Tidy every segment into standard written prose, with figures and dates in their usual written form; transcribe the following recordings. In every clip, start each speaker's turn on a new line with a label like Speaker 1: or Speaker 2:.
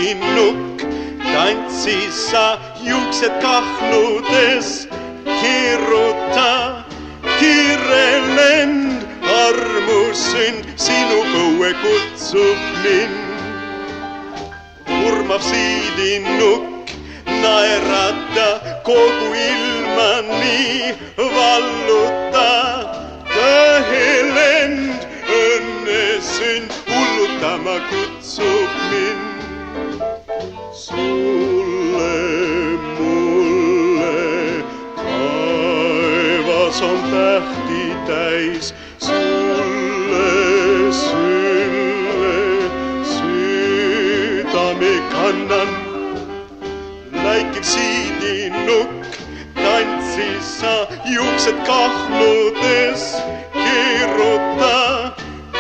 Speaker 1: siidinukk, tantsis sa juuksed kahludes, keeruta kiire lend, armusünd sinu põue kutsub mind. Urmav siidinukk, naerata kogu ilma nii, valluta tähelend, õnnesünd hullutama kutsub mind. Sulle, mulle, taevas on tähti täis, sulle, sülle, südame kannan. Läikib siidinukk, tantsis sa juuksed kahludes, keeruta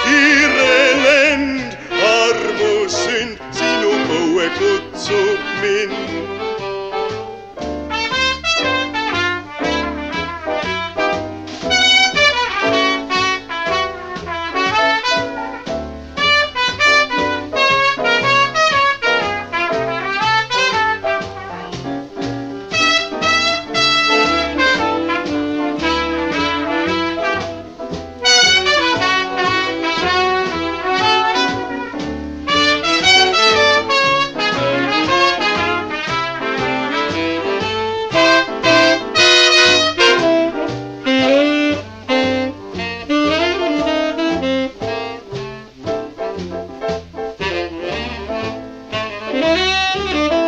Speaker 1: kiire lend, armusünd sinu põue kutsub mind.
Speaker 2: Thank you.